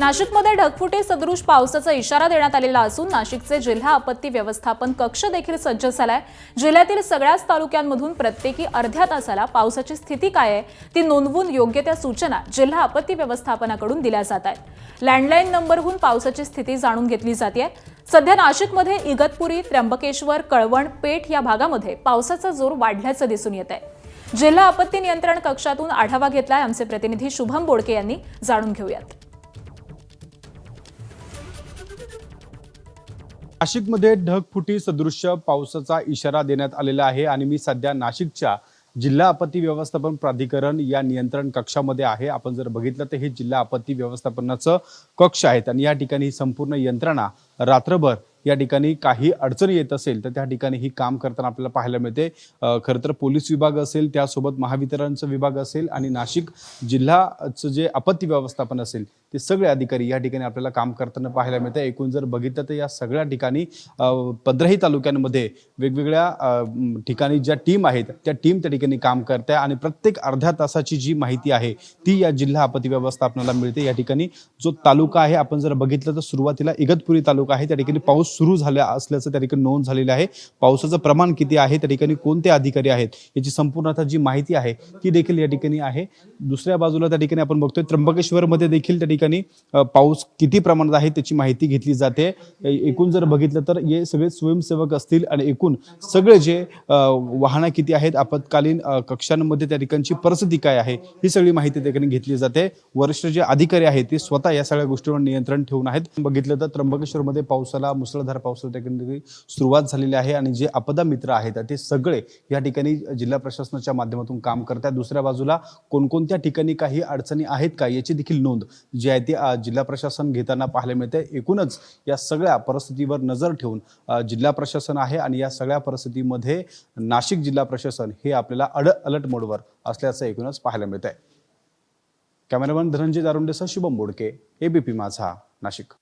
नाशिकमध्ये ढगफुटी सदृश पावसाचा इशारा देण्यात आलेला असून नाशिकचे जिल्हा आपत्ती व्यवस्थापन कक्ष देखील सज्ज झालाय। जिल्ह्यातील सगळ्याच तालुक्यांमधून प्रत्येकी अर्ध्या तासाला पावसाची स्थिती काय आहे ती नोंदवून योग्य त्या सूचना जिल्हा आपत्ती व्यवस्थापनाकडून दिल्या जात आहेत। लँडलाईन नंबरहून पावसाची स्थिती जाणून घेतली जाते। सध्या नाशिकमध्ये इगतपुरी, त्र्यंबकेश्वर, कळवण, पेठ या भागामध्ये पावसाचा जोर वाढल्याचं दिसून येत आहे। जिल्हा आपत्ती नियंत्रण कक्षातून आढावा घेतलाय आमचे प्रतिनिधी शुभम बोडके यांनी। जाणून घेऊयात। नाशिकमध्ये ढगफुटी सदृश्य पावसाचा इशारा देण्यात आलेला आहे आणि मी सध्या नाशिकच्या जिल्हा आपत्ती व्यवस्थापन प्राधिकरण या नियंत्रण कक्षामध्ये आहे। आपण जर बघितलं तर हे जिल्हा आपत्ती व्यवस्थापनाचं कक्ष आहेत आणि या ठिकाणी ही संपूर्ण यंत्रणा रात्रभर या ठिकाणी काही अडचणी येत असेल तर त्या ठिकाणी ही काम करताना आपल्याला पाहायला मिळते। खरं तर पोलीस विभाग असेल, त्यासोबत महावितरणचा विभाग असेल आणि नाशिक जिल्हाचं जे आपत्ती व्यवस्थापन असेल ते सगळे अधिकारी या ठिकाणी आपल्याला काम करताना पाहायला मिळते। एकूण जर बघितलं तर या सगळ्या ठिकाणी 15ही तालुक्यांमध्ये वेगवेगळ्या ठिकाणी ज्या टीम आहेत त्या टीम त्या ठिकाणी काम करते आणि प्रत्येक अर्ध्या तासाची जी माहिती आहे ती या जिल्हा आपत्ती व्यवस्थापनाला मिळते। या ठिकाणी जो तालुका आहे आपण जर बघितलं तर सुरुवातीला इगतपुरी तालुका आहे, त्या ठिकाणी पाऊस सुरू झाला असल्याचं त्या ठिकाणी नोंद झालेलं आहे। पावसाचं प्रमाण किती आहे, त्या ठिकाणी कोणते अधिकारी आहेत याची संपूर्ण आता जी माहिती आहे ती देखील या ठिकाणी आहे। दुसऱ्या बाजूला त्या ठिकाणी आपण बघतोय त्र्यंबकेश्वरमध्ये देखील त्या ठिकाणी पाऊस किती प्रमाणात आहे त्याची माहिती घेतली जाते। एकूण जर बघितलं तर हे सगळे स्वयंसेवक असतील आणि एकूण सगळे जे वाहनं किती आहेत, आपत्कालीन कक्षांमध्ये त्या ठिकाणची परिस्थिती काय आहे ही सगळी माहिती त्या ठिकाणी घेतली जाते। वरिष्ठ जे अधिकारी आहेत ते स्वतः या सगळ्या गोष्टींवर नियंत्रण ठेवून आहेत। बघितलं तर त्र्यंबकेश्वरमध्ये पावसाला मुसळधार पावसाला त्या ठिकाणी सुरुवात झालेली आहे आणि जे आपदा मित्र आहेत ते सगळे या ठिकाणी जिल्हा प्रशासनाच्या माध्यमातून काम करतात। दुसऱ्या बाजूला कोणकोणत्या ठिकाणी काही अडचणी आहेत का याची देखील नोंद जी आहे ती जिल्हा प्रशासन घेताना पाहायला मिळते। एकूणच या सगळ्या परिस्थितीवर नजर ठेवून जिल्हा प्रशासन आहे आणि या सगळ्या परिस्थितीमध्ये नाशिक जिल्हा प्रशासन हे आपल्याला अलर्ट मोडवर असल्याचं एकूणच पाहायला मिळतंय। कॅमेरामॅन धनंजय दारुंडेसह शुभम बोडके, एबीपी माझा, नाशिक।